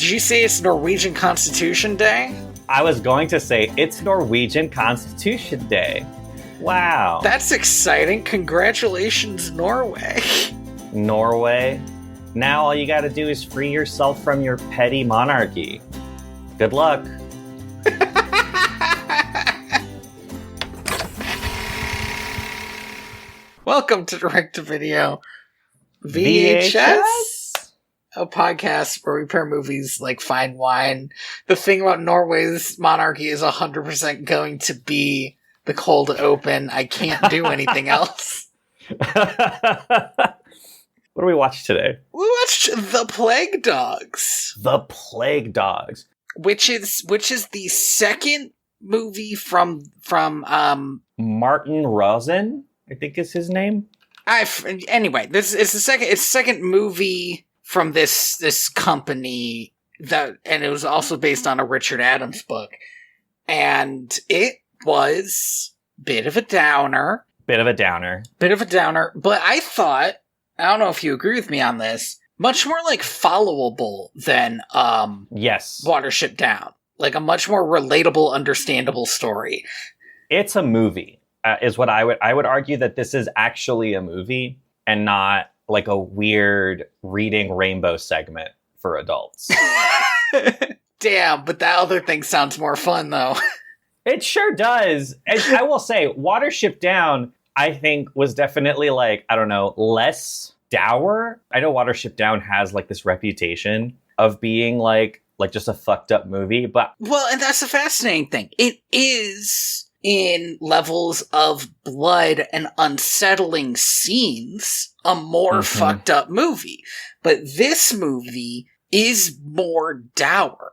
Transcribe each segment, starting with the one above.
Did you say it's Norwegian Constitution Day? I was going to say it's Norwegian Constitution Day. Wow. That's exciting. Congratulations, Norway. Norway. Now all you gotta do is free yourself from your petty monarchy. Good luck. Welcome to Direct to Video VHS, a podcast where we pair movies like fine wine. The thing about Norway's monarchy is 100% going to be the cold open. I can't do anything else. What do we watch today? We watched The Plague Dogs. The Plague Dogs. Which is the second movie from Martin Rosen, I think is his name. Anyway, this is the second movie from this company and it was also based on a Richard Adams book. And it was bit of a downer. But I thought, I don't know if you agree with me on this, much more like followable than yes, Watership Down. Like a much more relatable, understandable story. It's a movie, is what I would argue that this is actually a movie and not like a weird reading rainbow segment for adults. Damn, but that other thing sounds more fun though. It sure does. And I will say, Watership Down, I think, was definitely like, I don't know, less dour. I know Watership Down has like this reputation of being like just a fucked up movie, but well, and that's the fascinating thing. It is in levels of blood and unsettling scenes a more fucked up movie, but this movie is more dour.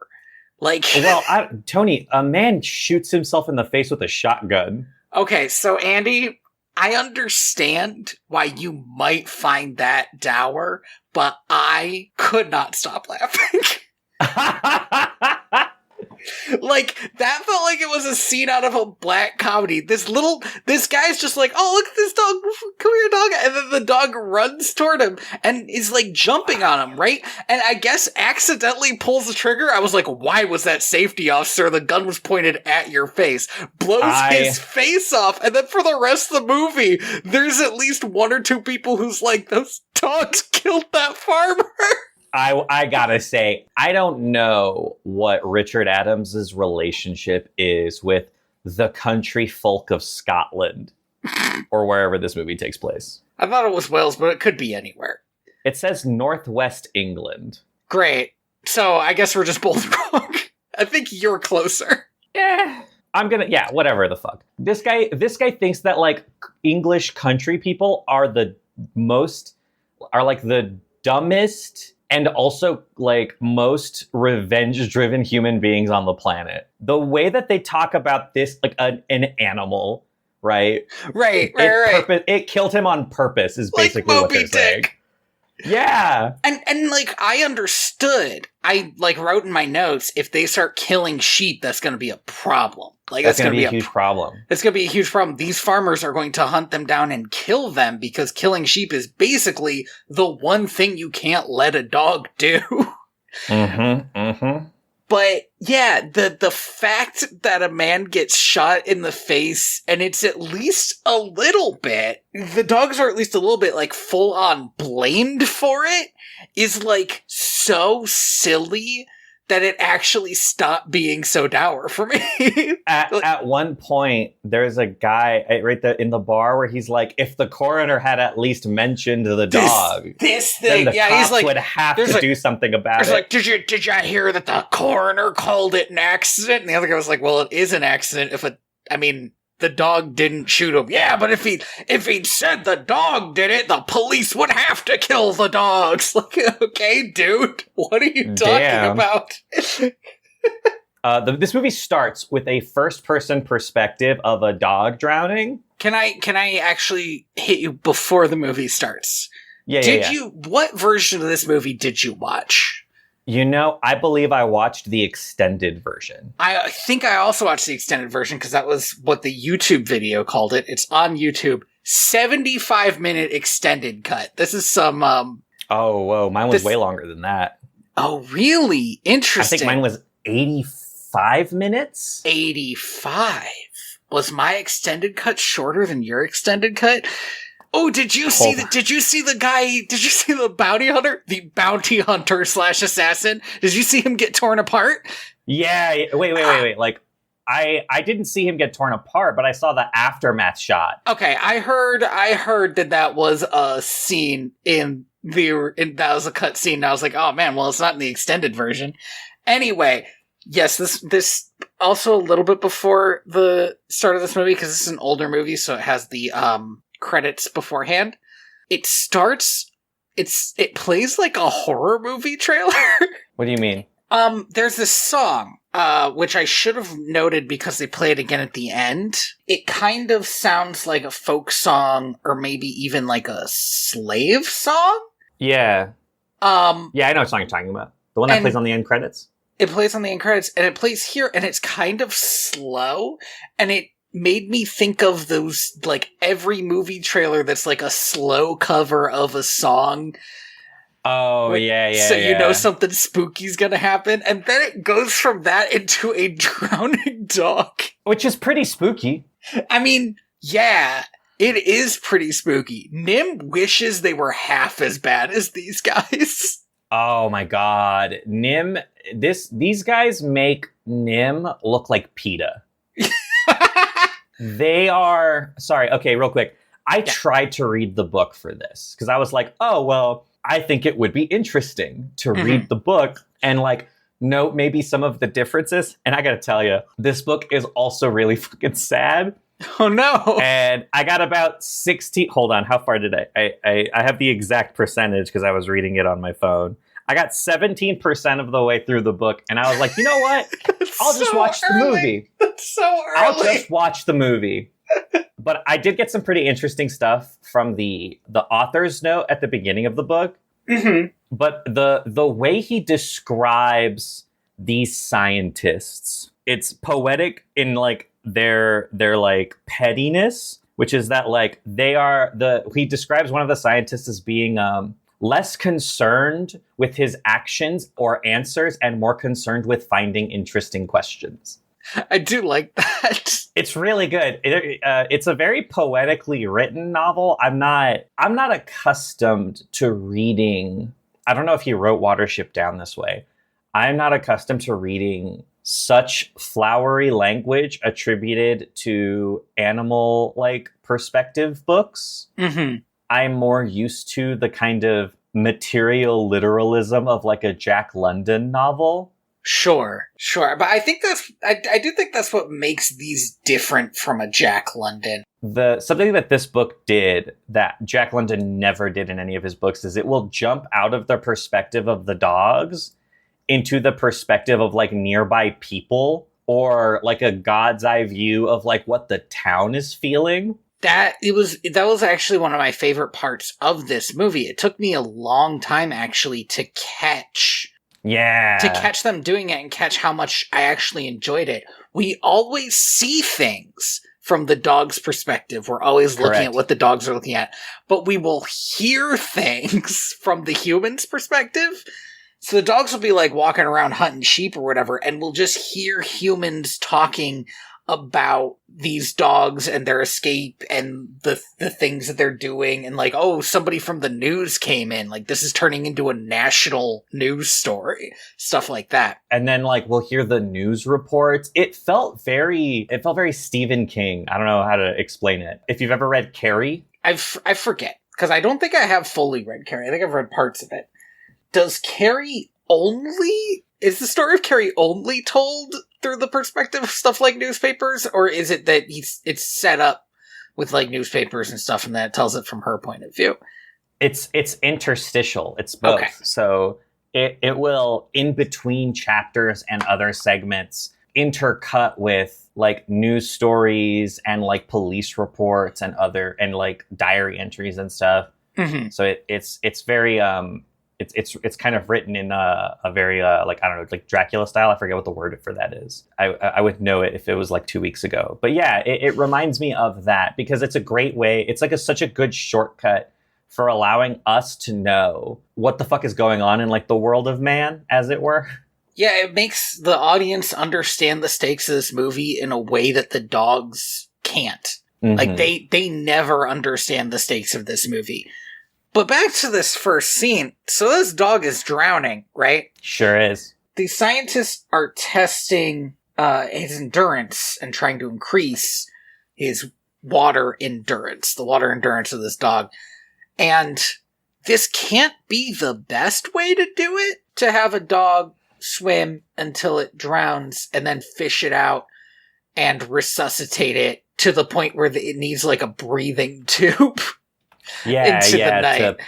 Like, well, Tony, a man shoots himself in the face with a shotgun. Okay, so Andy, I understand why you might find that dour, but I could not stop laughing. Like, that felt like it was a scene out of a black comedy. This guy's just like, oh, look at this dog, come here, dog, and then the dog runs toward him and is like jumping on him, right? And I guess accidentally pulls the trigger. I was like, why was that safety off, sir? The gun was pointed at your face. Blows his face off, and then for the rest of the movie, there's at least one or two people who's like, those dogs killed that farmer. I gotta say, I don't know what Richard Adams' relationship is with the country folk of Scotland or wherever this movie takes place. I thought it was Wales, but it could be anywhere. It says Northwest England. Great. So I guess we're just both wrong. I think you're closer. Whatever the fuck. This guy thinks that like English country people are the dumbest and also, like, most revenge-driven human beings on the planet. The way that they talk about this, like, an animal, right? Right. It killed him on purpose, is basically like what they're saying. Yeah. And, like, I understood. I, like, wrote in my notes, if they start killing sheep, that's going to be a problem. Like, that's going to be a huge problem. It's going to be a huge problem. These farmers are going to hunt them down and kill them because killing sheep is basically the one thing you can't let a dog do. But yeah, the fact that a man gets shot in the face and it's at least a little bit, the dogs are at least a little bit like full on blamed for it, is like so silly that it actually stopped being so dour for me. At one point, there's a guy right there in the bar where he's like, if the coroner had at least mentioned the dog, this thing, then the cops would have to do something about it. Like, did you hear that the coroner called it an accident? And the other guy was like, well, it is an accident the dog didn't shoot him. Yeah, but if he'd said the dog did it, the police would have to kill the dogs. Like, okay, dude, what are you talking about? This movie starts with a first-person perspective of a dog drowning. Can I actually hit you before the movie starts? Yeah. What version of this movie did you watch? You know, I believe I watched the extended version. I think I also watched the extended version because that was what the YouTube video called it. It's on YouTube. 75-minute extended cut. This is some... Oh, whoa. Mine was way longer than that. Oh, really? I Interesting. think mine was 85 minutes. 85. Was my extended cut shorter than your extended cut? Oh, did you see the guy? Did you see the bounty hunter? The bounty hunter / assassin? Did you see him get torn apart? Yeah. Wait. Like, I didn't see him get torn apart, but I saw the aftermath shot. Okay, I heard that was a scene that was a cut scene. And I was like, oh man, well, it's not in the extended version. Anyway, yes, this also a little bit before the start of this movie, because this is an older movie, so it has the credits beforehand. It plays like a horror movie trailer. What do you mean? There's this song, which I should have noted because they play it again at the end. It kind of sounds like a folk song, or maybe even like a slave song. Yeah. Yeah, I know what song you're talking about. The one that plays on the end credits? It plays on the end credits, and it plays here, and it's kind of slow, and it made me think of those, like, every movie trailer that's like a slow cover of a song. Oh, yeah. So you know something spooky's gonna happen, and then it goes from that into a drowning dog. Which is pretty spooky. I mean, yeah, it is pretty spooky. Nim wishes they were half as bad as these guys. Oh my god. Nim, these guys make Nim look like PETA. They are, sorry, okay, real quick. I tried to read the book for this, because I was like, oh, well, I think it would be interesting to read the book and, like, note maybe some of the differences. And I gotta tell you, this book is also really fucking sad. Oh no. And I got about 16, hold on, how far did I have the exact percentage because I was reading it on my phone. I got 17% of the way through the book, and I was like, you know what? I'll just watch the movie. That's so early. I'll just watch the movie. But I did get some pretty interesting stuff from the author's note at the beginning of the book. Mm-hmm. But the way he describes these scientists, it's poetic in, like, their like pettiness, which is that, like, he describes one of the scientists as being less concerned with his actions or answers and more concerned with finding interesting questions. I do like that. It's really good. It's a very poetically written novel. I'm not accustomed to reading. I don't know if he wrote Watership Down this way. I'm not accustomed to reading such flowery language attributed to animal, like, perspective books. Mm-hmm. I'm more used to the kind of material literalism of, like, a Jack London novel. Sure. But I think I do think that's what makes these different from a Jack London. Something that this book did that Jack London never did in any of his books is it will jump out of the perspective of the dogs into the perspective of, like, nearby people, or, like, a god's eye view of, like, what the town is feeling. That was actually one of my favorite parts of this movie. It took me a long time actually to catch them doing it and catch how much I actually enjoyed it. We always see things from the dog's perspective. We're always looking at what the dogs are looking at, but we will hear things from the human's perspective. So the dogs will be, like, walking around hunting sheep or whatever, and we'll just hear humans talking about these dogs and their escape and the things that they're doing, and, like, oh, somebody from the news came in, like, this is turning into a national news story, stuff like that. And then, like, we'll hear the news reports. It felt very Stephen King. I don't know how to explain it. If you've ever read Carrie, I forget, because I don't think I have fully read Carrie. I think I've read parts of it. Is the story of Carrie only told through the perspective of stuff like newspapers, or is it that it's set up with, like, newspapers and stuff, and then it tells it from her point of view? It's interstitial. It's both. Okay. So it will, in between chapters and other segments, intercut with, like, news stories and, like, police reports and like, diary entries and stuff. Mm-hmm. So it's very It's kind of written in a very, like, I don't know, like Dracula style. I forget what the word for that is. I would know it if it was, like, 2 weeks ago. But yeah, it reminds me of that because it's a great way. It's like such a good shortcut for allowing us to know what the fuck is going on in like the world of man, as it were. Yeah, it makes the audience understand the stakes of this movie in a way that the dogs can't. Like, they never understand the stakes of this movie. But back to this first scene. So this dog is drowning, right? Sure is. The scientists are testing his endurance and trying to increase his water endurance, the water endurance of this dog. And this can't be the best way to do it, to have a dog swim until it drowns and then fish it out and resuscitate it to the point where it needs like a breathing tube into the night. To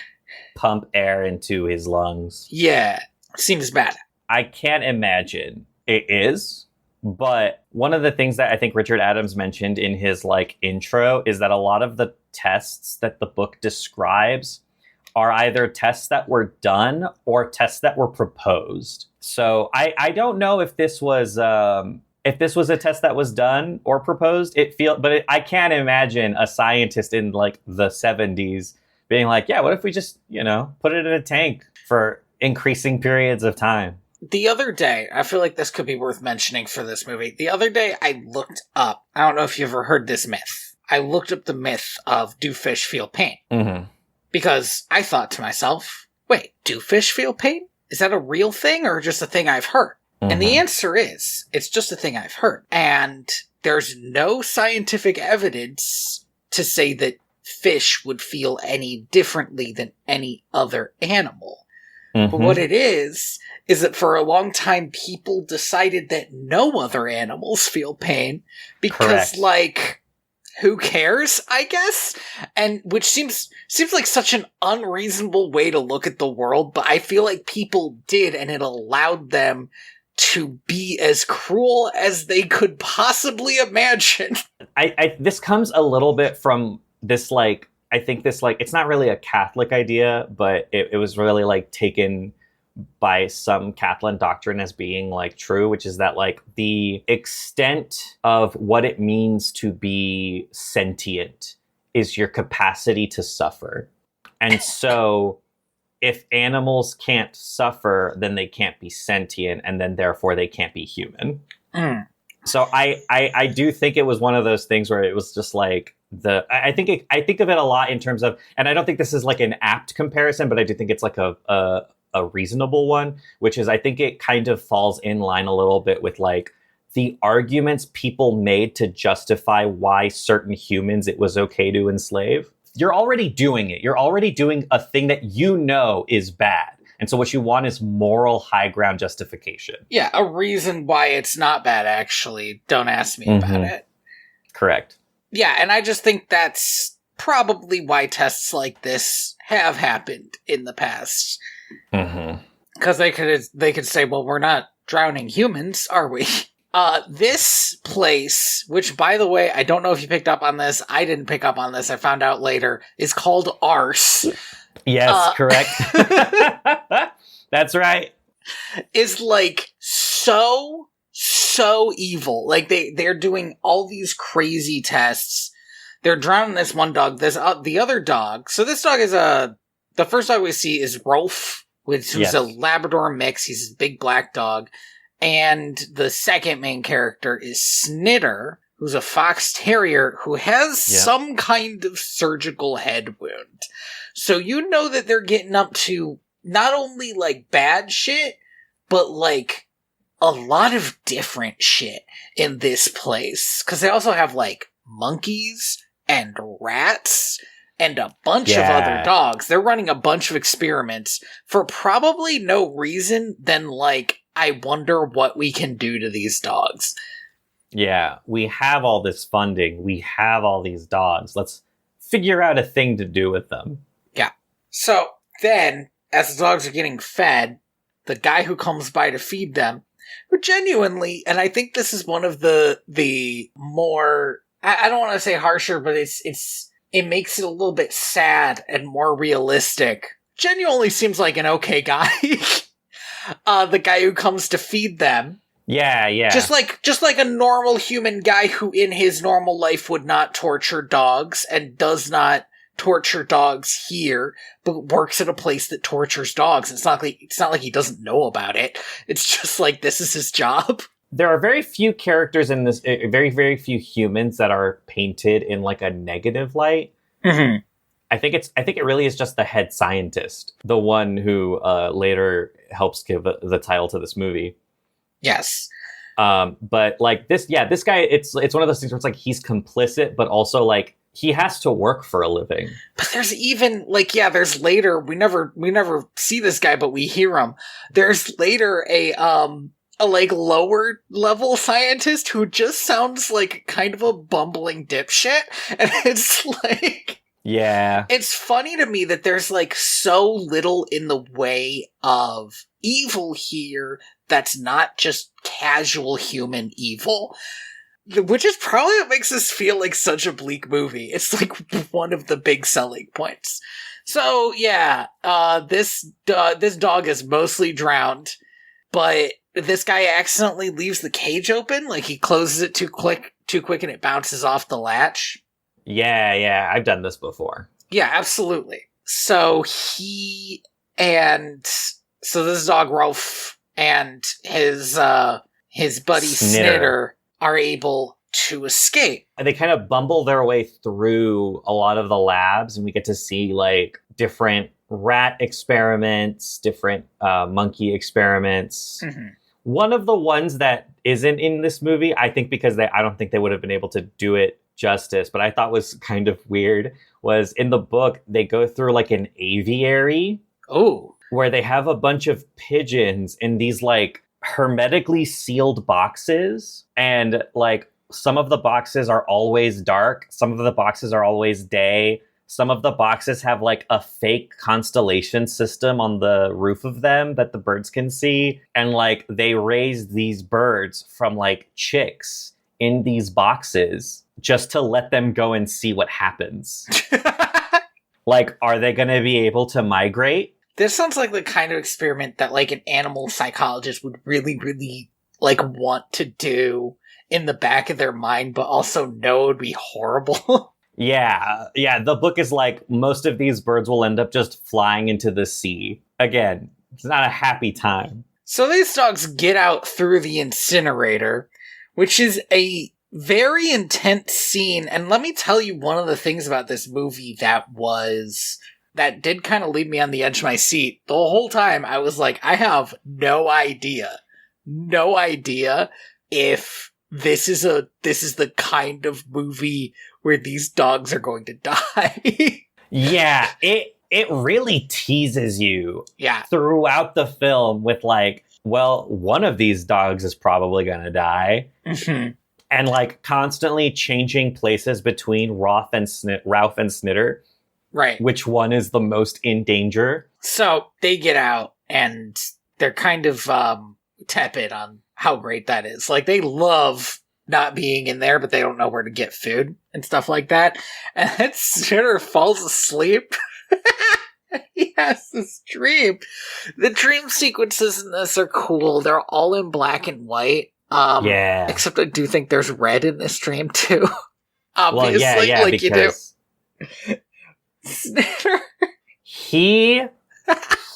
pump air into his lungs. Yeah, seems bad. I can't imagine it is, but one of the things that I think Richard Adams mentioned in his like intro is that a lot of the tests that the book describes are either tests that were done or tests that were proposed. So I don't know if this was a test that was done or proposed. I can't imagine a scientist in like the 70s being like, yeah, what if we just, put it in a tank for increasing periods of time? The other day, I feel like this could be worth mentioning for this movie. The other day I looked up, I don't know if you've ever heard this myth. I looked up the myth of do fish feel pain? Mm-hmm. Because I thought to myself, wait, do fish feel pain? Is that a real thing or just a thing I've heard? And the answer is, it's just a thing I've heard. And there's no scientific evidence to say that fish would feel any differently than any other animal. But what it is that for a long time, people decided that no other animals feel pain because, who cares, I guess? And which seems like such an unreasonable way to look at the world, but I feel like people did, and it allowed them to be as cruel as they could possibly imagine. This comes a little bit from this, I think this, it's not really a Catholic idea, but it was really, taken by some Catholic doctrine as being, true, which is that, the extent of what it means to be sentient is your capacity to suffer. And so if animals can't suffer, then they can't be sentient, and then therefore they can't be human. So I do think it was one of those things where it was just I think of it a lot in terms of, and I don't think this is an apt comparison, but I do think it's a reasonable one, which is I think it kind of falls in line a little bit with the arguments people made to justify why certain humans it was okay to enslave. You're already doing it. You're already doing a thing that is bad. And so what you want is moral high ground justification. Yeah, a reason why it's not bad, actually. Don't ask me about it. Correct. Yeah, and I just think that's probably why tests like this have happened in the past. Because they could say, well, we're not drowning humans, are we? This place, which, by the way, I don't know if you picked up on this. I didn't pick up on this. I found out later. Is called Arse. Yes, correct. That's right. Is so evil. They're doing all these crazy tests. They're drowning this one dog. There's the other dog. So this dog is the first dog we see is Rolf, who's a Labrador mix. He's a big black dog. And the second main character is Snitter, who's a fox terrier who has some kind of surgical head wound. So you know that they're getting up to not only bad shit, but a lot of different shit in this place. Because they also have monkeys and rats and a bunch of other dogs. They're running a bunch of experiments for probably no reason than I wonder what we can do to these dogs. Yeah, we have all this funding. We have all these dogs. Let's figure out a thing to do with them. Yeah. So then, as the dogs are getting fed, the guy who comes by to feed them, who genuinely, and I think this is one of the more, I don't want to say harsher, but it makes it a little bit sad and more realistic. Genuinely seems like an okay guy. The guy who comes to feed them. Yeah. Just like a normal human guy who in his normal life would not torture dogs and does not torture dogs here, but works at a place that tortures dogs. It's not like he doesn't know about it. It's just like this is his job. There are very few characters in this, very, very few humans that are painted in like a negative light. Mm-hmm. I think it really is just the head scientist, the one who later helps give the title to this movie. Yes. But like this guy, it's one of those things where it's like he's complicit, but also like he has to work for a living. But there's even there's later we never see this guy, but we hear him. There's later a like lower level scientist who just sounds like kind of a bumbling dipshit, and it's like, yeah, it's funny to me that there's like so little in the way of evil here that's not just casual human evil, which is probably what makes this feel like such a bleak movie. It's like one of the big selling points. So yeah, this dog is mostly drowned, but this guy accidentally leaves the cage open, like he closes it too quick and it bounces off the latch. Yeah, I've done this before. Yeah, absolutely. So this dog Rolf and his buddy Snitter are able to escape. They kind of bumble their way through a lot of the labs, and we get to see like different rat experiments, different monkey experiments. Mm-hmm. One of the ones that isn't in this movie, I think because I don't think they would have been able to do it justice, but I thought was kind of weird, was in the book, they go through like an aviary. Oh. Where they have a bunch of pigeons in these like hermetically sealed boxes. And like some of the boxes are always dark. Some of the boxes are always day. Some of the boxes have like a fake constellation system on the roof of them that the birds can see. And like they raise these birds from like chicks in these boxes just to let them go and see what happens. Like, are they going to be able to migrate? This sounds like the kind of experiment that like an animal psychologist would really, really like want to do in the back of their mind, but also know it would be horrible. Yeah. The book is like, most of these birds will end up just flying into the sea. Again, it's not a happy time. So these dogs get out through the incinerator, which is a very intense scene. And let me tell you one of the things about this movie that did kind of leave me on the edge of my seat. The whole time I was like, I have no idea if this is the kind of movie where these dogs are going to die. Yeah, it really teases you throughout the film with like, well, one of these dogs is probably going to die. Mm-hmm. And like constantly changing places between Ralph and Snitter. Right. Which one is the most in danger? So they get out and they're kind of tepid on how great that is. Like they love not being in there, but they don't know where to get food and stuff like that. And then Snitter falls asleep. He has this dream. The dream sequences in this are cool. They're all in black and white. Yeah. Except I do think there's red in this dream too. Obviously, well, yeah, like because you do. Snitter. He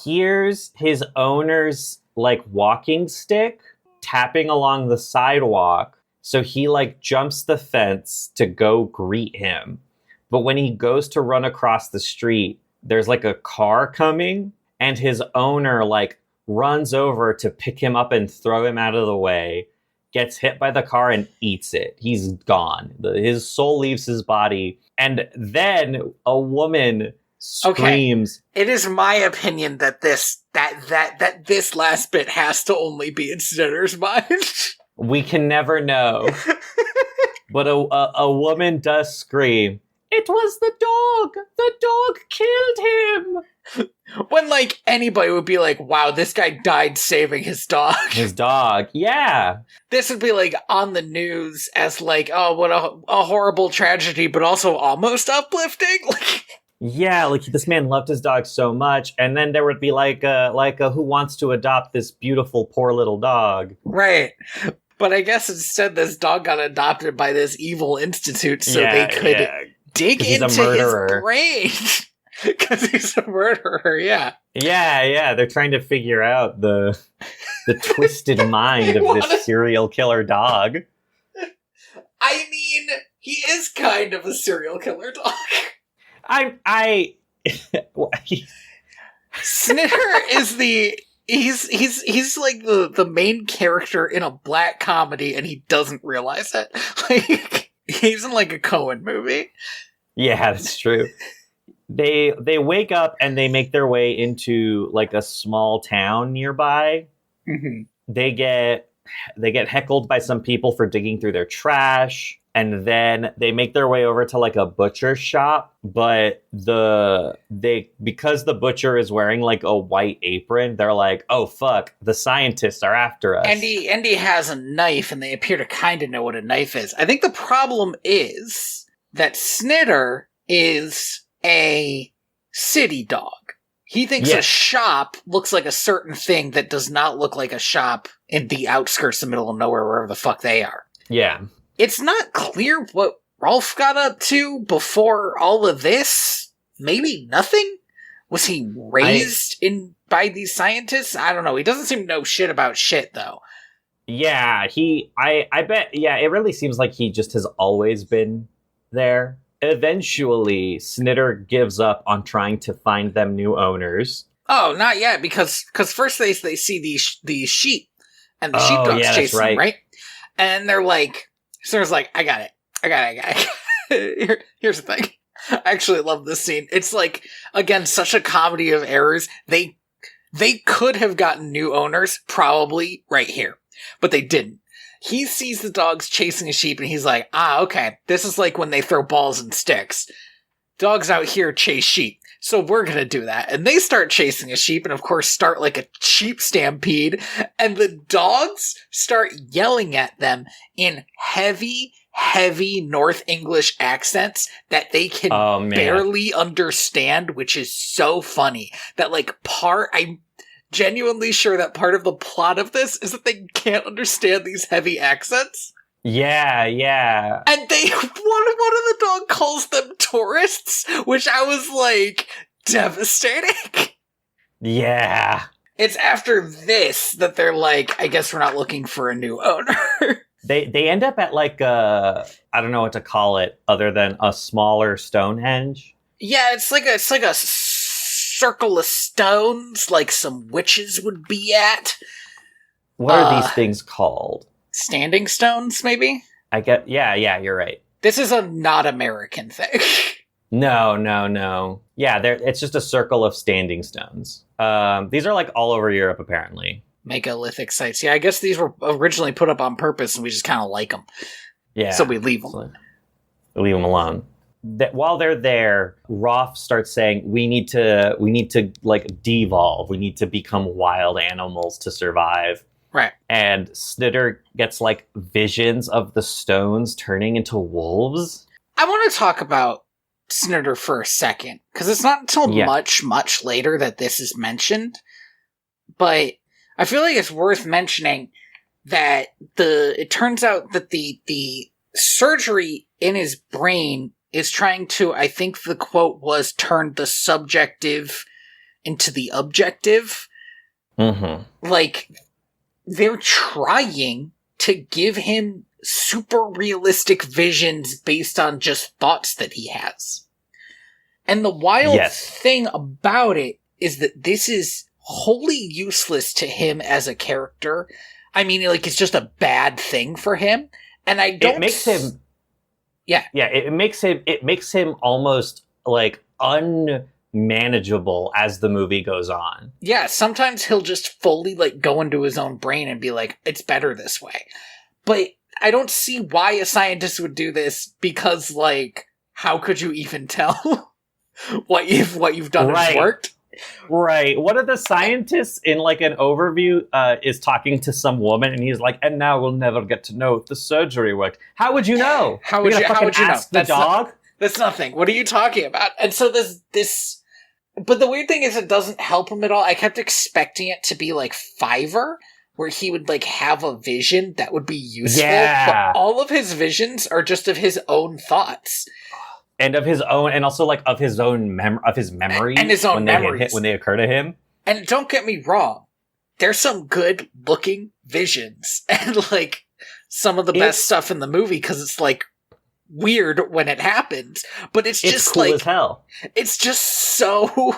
hears his owner's like walking stick tapping along the sidewalk. So he like jumps the fence to go greet him. But when he goes to run across the street, there's like a car coming and his owner like runs over to pick him up and throw him out of the way, gets hit by the car and eats it. He's gone. His soul leaves his body. And then a woman screams. Okay. It is my opinion that this last bit has to only be in Snitter's mind. We can never know. But a woman does scream, "It was the dog! The dog killed him!" When, like, anybody would be like, wow, this guy died saving his dog. His dog, yeah. This would be, like, on the news as, like, oh, what a horrible tragedy, but also almost uplifting. Yeah, like, this man loved his dog so much, and then there would be, like a who wants to adopt this beautiful, poor little dog. Right. But I guess instead this dog got adopted by this evil institute so they could dig 'Cause he's a into his murderer. brain. Because he's a murderer, yeah. Yeah, they're trying to figure out the twisted mind of this serial killer dog. I mean, he is kind of a serial killer dog. Snitter is he's like the main character in a black comedy, and he doesn't realize it. Like, he's in like a Coen movie. Yeah, that's true. They wake up and they make their way into like a small town nearby. Mm-hmm. They get heckled by some people for digging through their trash, and then they make their way over to like a butcher shop, but because the butcher is wearing like a white apron, they're like, oh fuck, the scientists are after us. And he has a knife, and they appear to kind of know what a knife is. I think the problem is that Snitter is a city dog. He thinks a shop looks like a certain thing that does not look like a shop in the outskirts of the middle of nowhere, wherever the fuck they are. Yeah. It's not clear what Rolf got up to before all of this. Maybe nothing? Was he raised by these scientists? I don't know. He doesn't seem to know shit about shit, though. Yeah, I bet, yeah, it really seems like he just has always been there. Eventually, Snitter gives up on trying to find them new owners. Oh, not yet, because first they see these sheep, and the sheepdog's chasing them, right? And they're like, Snitter's like, I got it. Here's the thing. I actually love this scene. It's like, again, such a comedy of errors. They could have gotten new owners, probably right here, but they didn't. He sees the dogs chasing a sheep, and he's like, okay, this is like when they throw balls and sticks. Dogs out here chase sheep, so we're gonna do that. And they start chasing a sheep, and of course start like a sheep stampede, and the dogs start yelling at them in heavy North English accents that they can barely understand, which is so funny. That like I'm genuinely sure that part of the plot of this is that they can't understand these heavy accents. Yeah. And one of the dog calls them tourists, which I was like, devastating. Yeah. It's after this that they're like, I guess we're not looking for a new owner. They end up at like I don't know what to call it other than a smaller Stonehenge. Yeah, it's like a circle of stones, like some witches would be at. What are these things called? Standing stones, maybe? Yeah, you're right. This is a not American thing. No. Yeah, it's just a circle of standing stones. These are like all over Europe, apparently. Megalithic sites. Yeah, I guess these were originally put up on purpose, and we just kind of like them. Yeah. So we leave them. So leave them alone. While they're there, Rolf starts saying, we need to like devolve. We need to become wild animals to survive. Right. And Snitter gets like visions of the stones turning into wolves. I want to talk about Snitter for a second, because it's not until much later that this is mentioned. But I feel like it's worth mentioning that it turns out that the surgery in his brain is trying to, I think the quote was, turn the subjective into the objective. Mm-hmm. Like, they're trying to give him super realistic visions based on just thoughts that he has. And the wild thing about it is that this is wholly useless to him as a character. I mean, like, it's just a bad thing for him. And I don't... It makes him... Yeah. Yeah, it makes him almost, like, unmanageable as the movie goes on. Yeah, sometimes he'll just fully, like, go into his own brain and be like, it's better this way. But I don't see why a scientist would do this, because, like, how could you even tell what you've done has worked? Right. One of the scientists in like an overview is talking to some woman, and he's like, "And now we'll never get to know if the surgery worked." How would you know? How would you know? The dog? That's nothing. What are you talking about? And so this. But the weird thing is, it doesn't help him at all. I kept expecting it to be like Fiverr, where he would like have a vision that would be useful. Yeah. But all of his visions are just of his own thoughts. And of his own, and also like of his own of his memories, and his own memories when they occur to him. And don't get me wrong, there's some good looking visions and like some of the best stuff in the movie because it's like weird when it happens, but it's just cool like as hell. It's just so.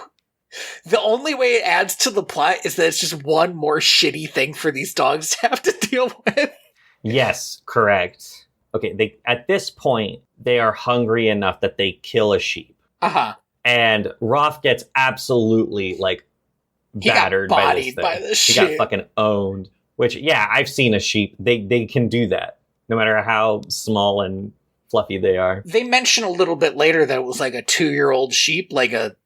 The only way it adds to the plot is that it's just one more shitty thing for these dogs to have to deal with. Yes, correct. Okay, at this point, they are hungry enough that they kill a sheep. Uh-huh. And Roth gets absolutely, like, battered by this thing. He got fucking owned. Which, yeah, I've seen a sheep. They can do that, no matter how small and fluffy they are. They mention a little bit later that it was like a 2-year-old sheep, like a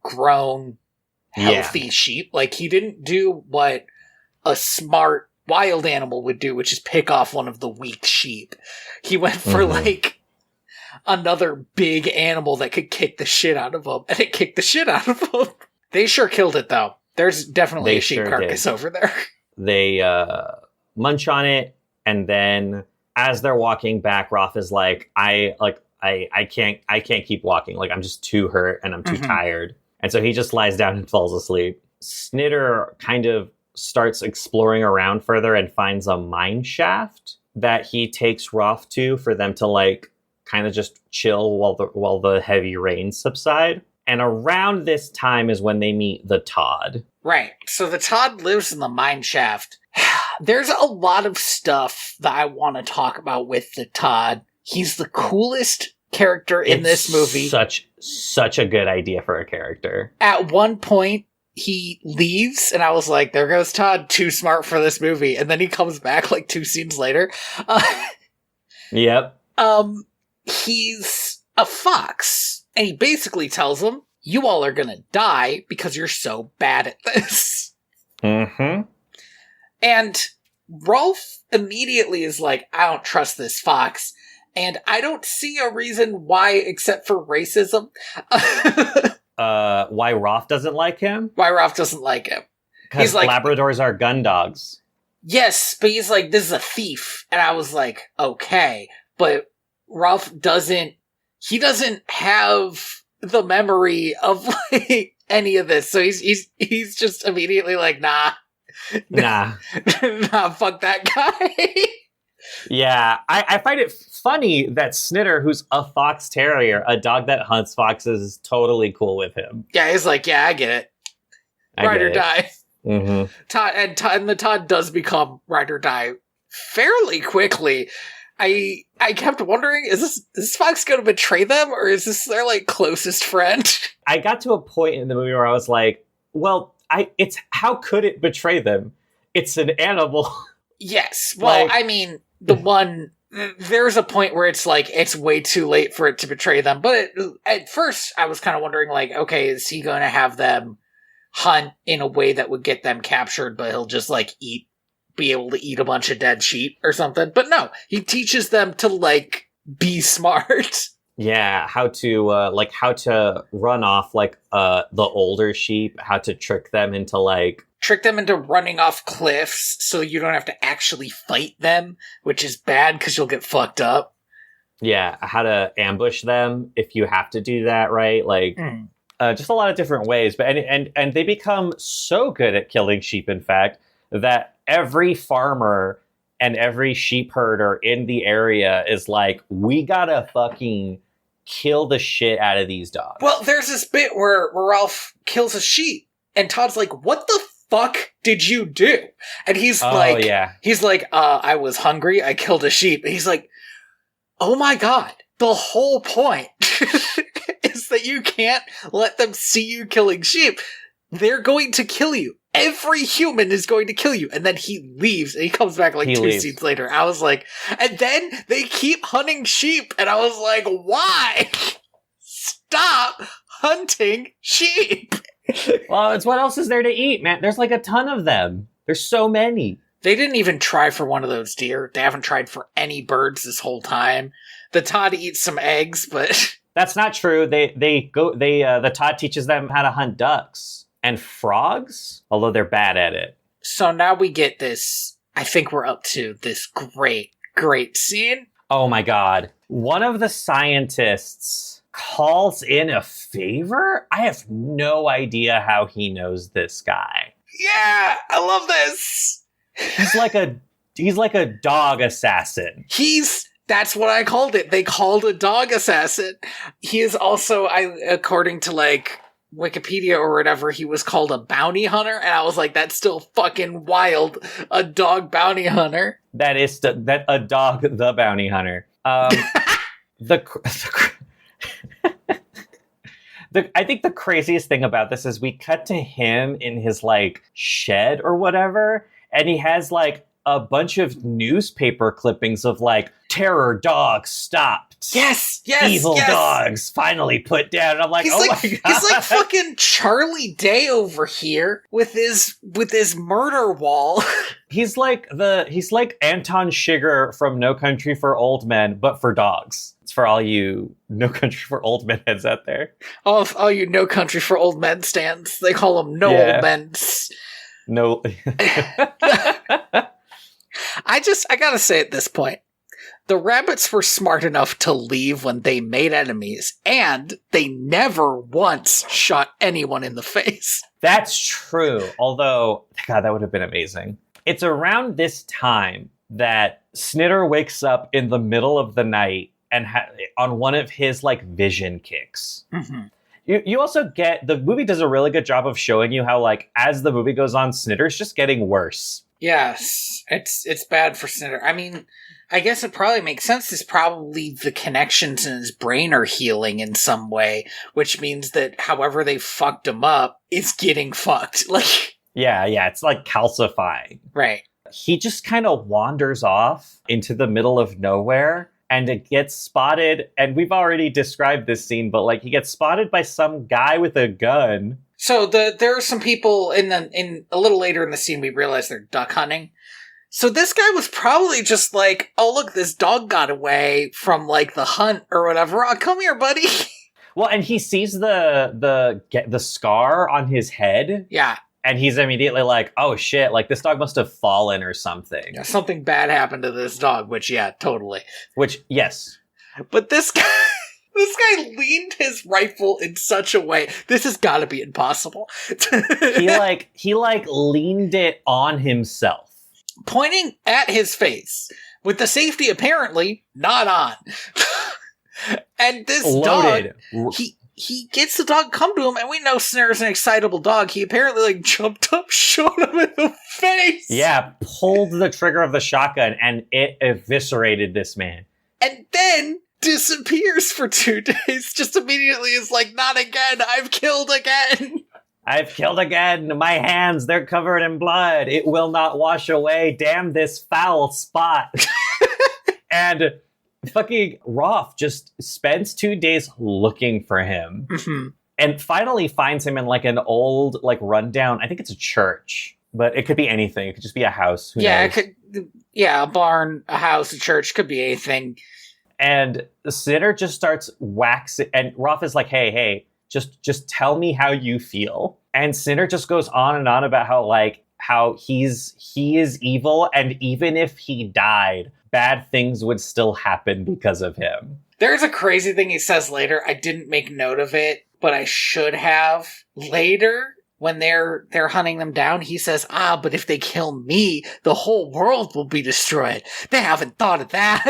grown, healthy sheep. Like, he didn't do what a smart wild animal would do, which is pick off one of the weak sheep. He went for like another big animal that could kick the shit out of him, and it kicked the shit out of him. They sure killed it though. There's definitely a sheep carcass over there. They munch on it, and then as they're walking back, Roth is like, I can't keep walking. Like, I'm just too hurt and I'm too tired. And so he just lies down and falls asleep. Snitter kind of starts exploring around further and finds a mine shaft that he takes Roth to for them to like kind of just chill while the heavy rains subside. And around this time is when they meet the Todd. Right. So the Todd lives in the mine shaft. There's a lot of stuff that I want to talk about with the Todd. He's the coolest character in this movie. Such a good idea for a character. At one point, he leaves, and I was like, there goes Todd, too smart for this movie. And then he comes back like 2 scenes later. Yep. He's a fox, and he basically tells them, you all are gonna die because you're so bad at this. Mm-hmm. And Rolf immediately is like, I don't trust this fox. And I don't see a reason why except for racism. Why Roth doesn't like him? Why Roth doesn't like him. Because like, Labradors are gun dogs. Yes, but he's like, this is a thief. And I was like, okay. But Rolf doesn't have the memory of like any of this. So he's just immediately like, nah, fuck that guy. Yeah, I find it funny that Snitter, who's a fox terrier, a dog that hunts foxes, is totally cool with him. Yeah, he's like, yeah, I get it. Ride or die. Mm-hmm. And the Todd does become ride or die fairly quickly. I kept wondering, is this fox going to betray them, or is this their like closest friend? I got to a point in the movie where I was like, well, it's how could it betray them? It's an animal. Yes. Well, like, I mean, there's a point where it's like, it's way too late for it to betray them. But at first, I was kind of wondering, like, okay, is he going to have them hunt in a way that would get them captured, but he'll just, like, be able to eat a bunch of dead sheep or something? But no, he teaches them to, like, be smart. Yeah, how to run off, like, the older sheep, how to trick them into running off cliffs so you don't have to actually fight them, which is bad because you'll get fucked up. Yeah, how to ambush them if you have to do that, right? Like, just a lot of different ways. But and they become so good at killing sheep, in fact, that every farmer and every sheep herder in the area is like, we gotta fucking kill the shit out of these dogs. Well, there's this bit where Ralph kills a sheep, and Todd's like, what the fuck did you do? And he's like, I was hungry, I killed a sheep. And he's like, oh my god, the whole point is that you can't let them see you killing sheep. They're going to kill you. Every human is going to kill you. And then he leaves, and he comes back like 2 scenes later. I was like, and then they keep hunting sheep, and I was like, why? Stop hunting sheep. Well, it's what else is there to eat, man? There's like a ton of them. There's so many. They didn't even try for one of those deer. They haven't tried for any birds this whole time. The Todd eats some eggs, but that's not true. The Todd teaches them how to hunt ducks and frogs, although they're bad at it. So now we get this. I think we're up to this great scene. Oh my god. One of the scientists calls in a favor? I have no idea how he knows this guy. Yeah, I love this. He's like a dog assassin. That's what I called it. They called a dog assassin. He is also, according to like Wikipedia or whatever, he was called a bounty hunter, and I was like, that's still fucking wild. A dog bounty hunter. That is a dog, the bounty hunter. I think the craziest thing about this is we cut to him in his like shed or whatever, and he has like a bunch of newspaper clippings of like terror dogs stopped. Yes, evil dogs finally put down. And I'm like, my god, he's like fucking Charlie Day over here with his murder wall. He's like Anton Chigurh from No Country for Old Men, but for dogs. It's for all you No Country for Old Men heads out there. All you No Country for Old Men stands. They call them Old Men's. No. I gotta say at this point, the rabbits were smart enough to leave when they made enemies, and they never once shot anyone in the face. That's true. Although, God, that would have been amazing. It's around this time that Snitter wakes up in the middle of the night and on one of his like vision kicks. Mm-hmm. You also get, the movie does a really good job of showing you how like as the movie goes on, Snitter's just getting worse. Yes, it's bad for Snitter. I mean, I guess it probably makes sense. It's probably the connections in his brain are healing in some way, which means that however they fucked him up, it's getting fucked. Like, yeah, it's like calcifying. Right. He just kind of wanders off into the middle of nowhere, and it gets spotted. And we've already described this scene, but like he gets spotted by some guy with a gun. So there are some people in a little later in the scene, we realize they're duck hunting. So this guy was probably just like, oh, look, this dog got away from like the hunt or whatever. Oh, come here, buddy. Well, and he sees the scar on his head. Yeah. And he's immediately like, oh shit, like this dog must have fallen or something. Yeah, something bad happened to this dog, which, yeah, totally. Which, yes. But this guy leaned his rifle in such a way. This has got to be impossible. he leaned it on himself. Pointing at his face, with the safety apparently not on. And this Loaded. Dog, he gets the dog come to him, and we know Snitter's an excitable dog. He apparently like jumped up, shot him in the face. Yeah, pulled the trigger of the shotgun, and it eviscerated this man. And then disappears for 2 days. Just immediately is like, not again. I've killed again. I've killed again. My hands, they're covered in blood. It will not wash away. Damn this foul spot. And fucking Roth just spends 2 days looking for him. Mm-hmm. And finally finds him in like an old, like rundown, I think it's a church. But it could be anything. It could just be a house. Who knows? A barn, a house, a church, could be anything. And the Snitter just starts waxing. And Roth is like, hey, just tell me how you feel. And Snitter just goes on and on about how he is evil, and even if he died, bad things would still happen because of him. There's a crazy thing he says later. I didn't make note of it, but I should have. Later, when they're hunting them down, he says, but if they kill me, the whole world will be destroyed. They haven't thought of that.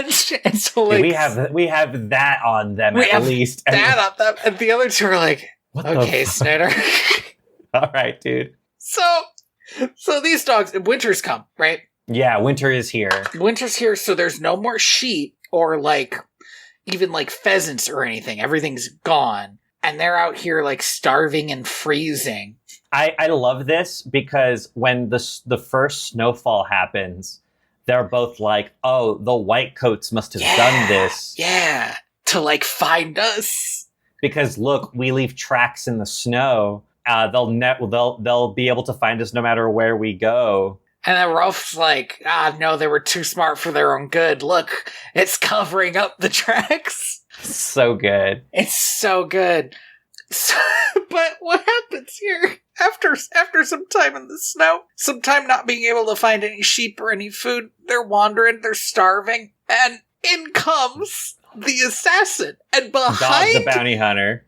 And so like, we have that on them at least. That on them. And the other two are like, okay, Snitter. All right, dude. So these dogs, winter's come, right? Yeah, winter is here. Winter's here, so there's no more sheep or like even like pheasants or anything. Everything's gone. And they're out here like starving and freezing. I love this because when the first snowfall happens, they're both like, oh, the white coats must have done this. Yeah, to like find us. Because look, we leave tracks in the snow. They'll be able to find us no matter where we go. And then Rolf's like, no, they were too smart for their own good. Look, it's covering up the tracks. So good. It's so good. But what happens here? After some time in the snow, some time not being able to find any sheep or any food, they're wandering, they're starving, and in comes the assassin, and Dog behind the bounty hunter.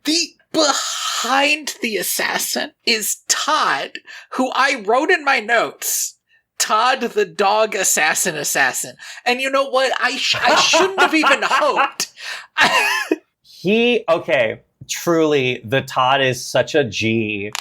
behind the assassin is Todd, who I wrote in my notes. Todd the dog assassin. And you know what? I shouldn't have even hoped. Truly, the Todd is such a G,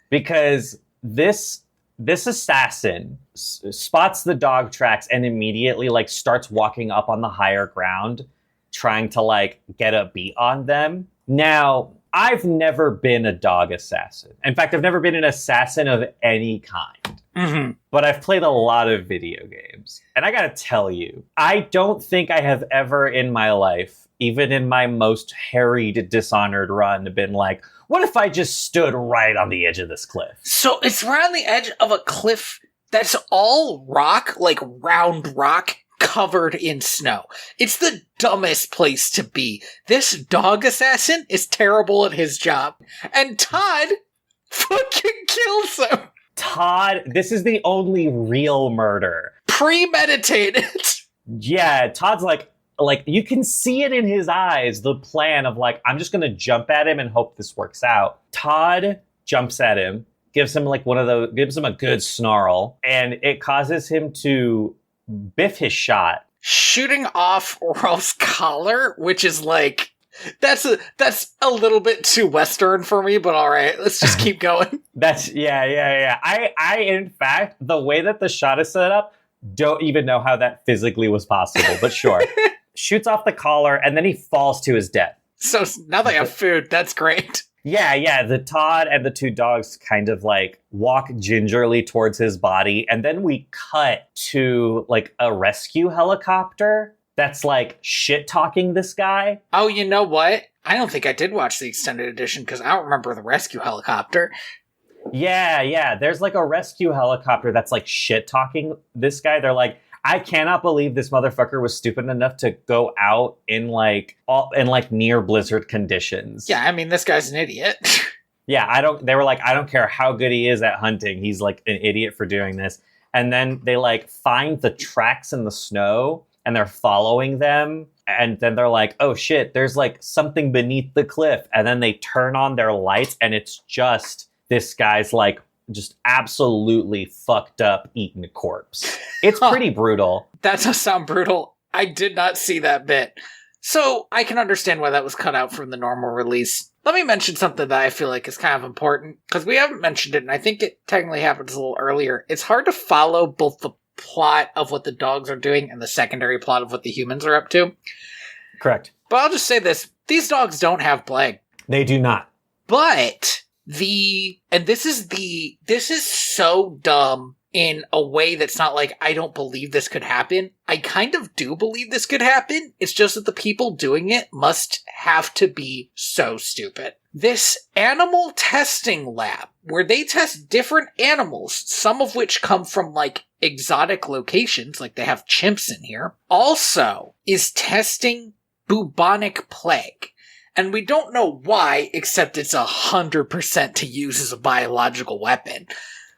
because this assassin spots the dog tracks and immediately like starts walking up on the higher ground, trying to like get a beat on them. Now, I've never been a dog assassin. In fact, I've never been an assassin of any kind. Mm-hmm. But I've played a lot of video games. And I gotta tell you, I don't think I have ever in my life, even in my most harried, dishonored run, been like, what if I just stood right on the edge of this cliff? So it's right on the edge of a cliff that's all rock, like round rock, covered in snow. It's the dumbest place to be. This dog assassin is terrible at his job. And Todd fucking kills him. Todd, this is the only real murder. Premeditated. Yeah, Todd's like you can see it in his eyes, the plan of like, I'm just gonna jump at him and hope this works out. Todd jumps at him, gives him a good snarl, and it causes him to biff his shot. Shooting off Rolf's collar, which is like, that's a little bit too Western for me, but all right, let's just keep going. Yeah. I in fact, the way that the shot is set up, don't even know how that physically was possible, but sure. Shoots off the collar, and then he falls to his death. So now they have food. That's great. Yeah. The Todd and the two dogs kind of like walk gingerly towards his body, and then we cut to like a rescue helicopter that's like shit talking this guy. Oh, you know what? I don't think I did watch the extended edition because I don't remember the rescue helicopter. Yeah. There's like a rescue helicopter that's like shit talking this guy. They're like, I cannot believe this motherfucker was stupid enough to go out in like near blizzard conditions. Yeah, I mean, this guy's an idiot. Yeah, they were like, I don't care how good he is at hunting. He's like an idiot for doing this. And then they like find the tracks in the snow and they're following them. And then they're like, oh shit, there's like something beneath the cliff. And then they turn on their lights and it's just this guy's like just absolutely fucked up, eaten corpse. It's pretty brutal. That does sound brutal. I did not see that bit. So I can understand why that was cut out from the normal release. Let me mention something that I feel like is kind of important, because we haven't mentioned it, and I think it technically happens a little earlier. It's hard to follow both the plot of what the dogs are doing and the secondary plot of what the humans are up to. Correct. But I'll just say this. These dogs don't have plague. They do not. But this is so dumb in a way that's not like, I don't believe this could happen. I kind of do believe this could happen. It's just that the people doing it must have to be so stupid. This animal testing lab, where they test different animals, some of which come from like exotic locations, like they have chimps in here, also is testing bubonic plague. And we don't know why, except it's 100% to use as a biological weapon.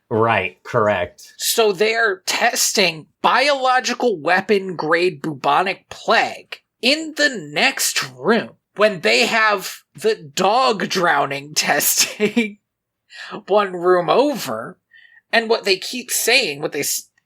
Right, correct. So they're testing biological weapon grade bubonic plague in the next room when they have the dog drowning testing one room over. And what they keep saying,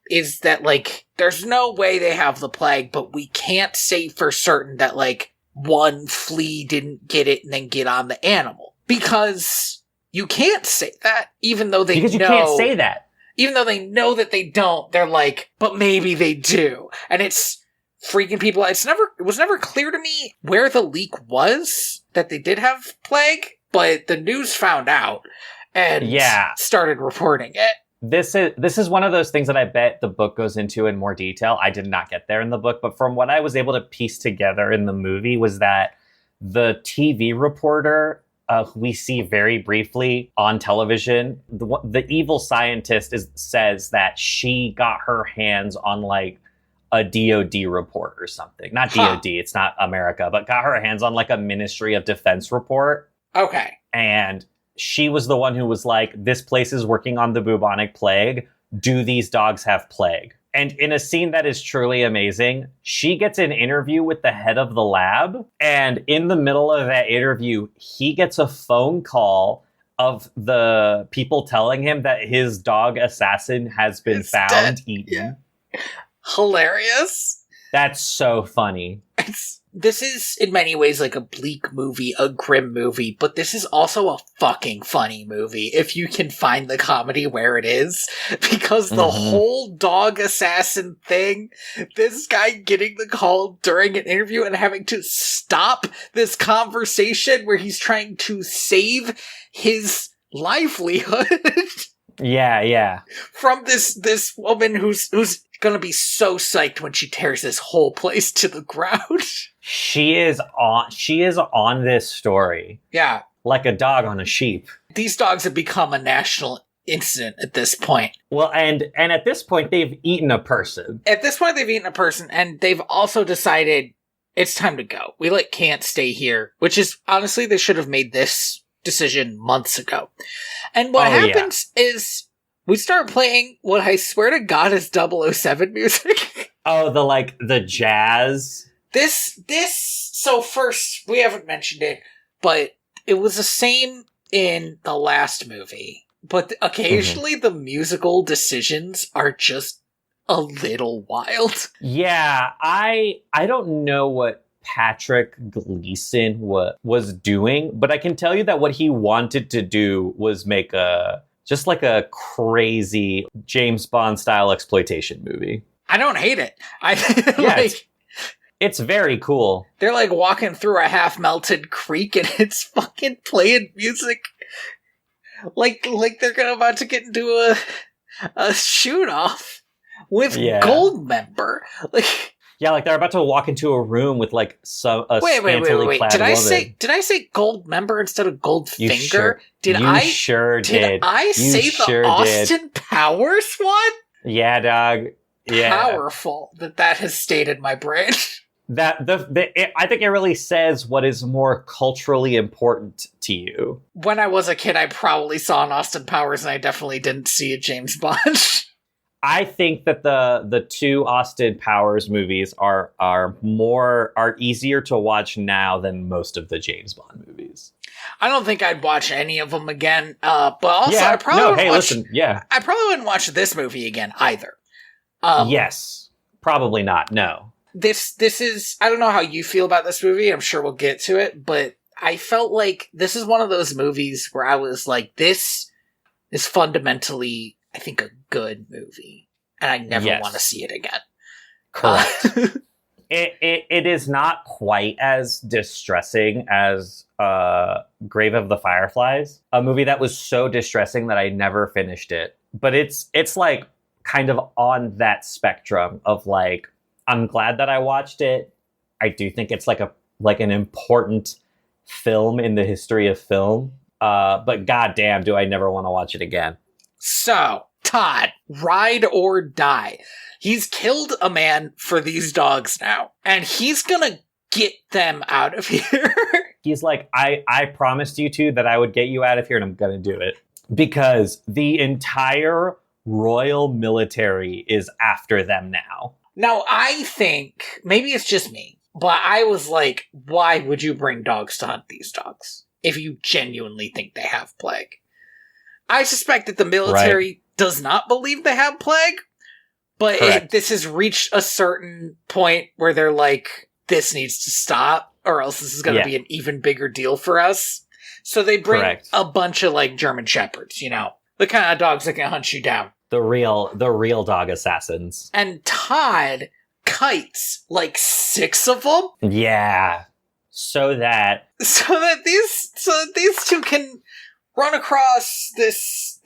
is that like, there's no way they have the plague, but we can't say for certain that like, one flea didn't get it and then get on the animal. Because you can't say that, even though they know... Because you can't say that. Even though they know that they don't, they're like, but maybe they do. And it's freaking people out. It was never clear to me where the leak was, that they did have plague, but the news found out and started reporting it. This is one of those things that I bet the book goes into in more detail. I did not get there in the book, but from what I was able to piece together in the movie was that the TV reporter who we see very briefly on television, the evil scientist says that she got her hands on like a DOD report or something. Not DOD, it's not America, but got her hands on like a Ministry of Defense report. Okay. And she was the one who was like, this place is working on the bubonic plague. Do these dogs have plague? And in a scene that is truly amazing, she gets an interview with the head of the lab. And in the middle of that interview, he gets a phone call of the people telling him that his dog assassin has been It's found dead. eaten. Yeah. Hilarious. That's so funny. This is in many ways like a bleak movie, a grim movie, but this is also a fucking funny movie if you can find the comedy where it is. Because the whole dog assassin thing, this guy getting the call during an interview and having to stop this conversation where he's trying to save his livelihood Yeah. from this woman who's gonna be so psyched when she tears this whole place to the ground. She is on this story Yeah. like a dog on a sheep. These dogs have become a national incident at this point. Well, and at this point, they've eaten a person. At this point, they've eaten a person, and they've also decided it's time to go. We, can't stay here, which is, honestly, they should have made this decision months ago. And what happens is we start playing what I swear to God is 007 music. Oh, the jazz. So first, we haven't mentioned it, but it was the same in the last movie. But occasionally the musical decisions are just a little wild. Yeah, I don't know what Patrick Gleason was doing, but I can tell you that what he wanted to do was make just like a crazy James Bond style exploitation movie. I don't hate it. It's very cool. They're walking through a half melted creek and it's fucking playing music like they're about to get into a shoot off with Goldmember. Yeah, they're about to walk into a room with wait. scantily clad Did woman. I say Goldmember instead of Goldfinger? Sure, Did I say the Austin Powers one? Yeah, dog. Yeah. Powerful that has stayed in my brain. I think it really says what is more culturally important to you. When I was a kid, I probably saw an Austin Powers, and I definitely didn't see a James Bond. I think that the two Austin Powers movies are easier to watch now than most of the James Bond movies. I don't think I'd watch any of them again. But also, I probably I probably wouldn't watch this movie again either. Yes, probably not. No. This is, I don't know how you feel about this movie. I'm sure we'll get to it, but I felt like this is one of those movies where I was like, this is fundamentally, I think, a good movie, and I never want to see it again. Correct. It is not quite as distressing as Grave of the Fireflies, a movie that was so distressing that I never finished it. But it's kind of on that spectrum of I'm glad that I watched it. I do think it's an important film in the history of film. But goddamn, do I never want to watch it again. So, Todd, ride or die. He's killed a man for these dogs now, and he's gonna get them out of here. He's like, I promised you two that I would get you out of here, and I'm gonna do it. Because the entire royal military is after them now. Now, I think, maybe it's just me, but I was like, why would you bring dogs to hunt these dogs if you genuinely think they have plague? I suspect that the military does not believe they have plague, but this has reached a certain point where they're like, this needs to stop, or else this is going to be an even bigger deal for us. So they bring a bunch of German shepherds, the kind of dogs that can hunt you down. The real dog assassins. And Todd kites 6 of them. Yeah. So that these two can run across this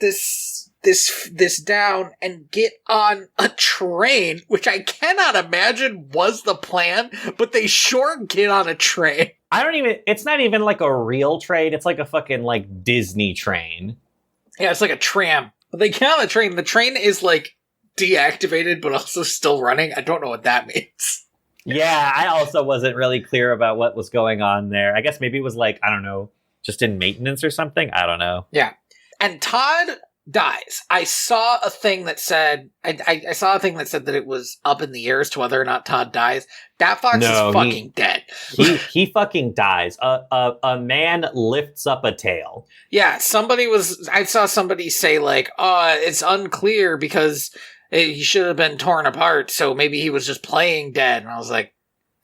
down and get on a train, which I cannot imagine was the plan, but they sure get on a train. It's not even a real train, it's a fucking Disney train. Yeah, it's like a tram. But they get on the train. The train is deactivated, but also still running. I don't know what that means. Yeah, I also wasn't really clear about what was going on there. I guess maybe it was I don't know, just in maintenance or something. I don't know. Yeah. And Todd dies. I saw a thing that said I saw a thing that said that it was up in the air as to whether or not Todd dies. That fox is fucking dead. He fucking dies. A man lifts up a tail. Yeah, I saw somebody say like, it's unclear because he should have been torn apart, so maybe he was just playing dead. And I was like,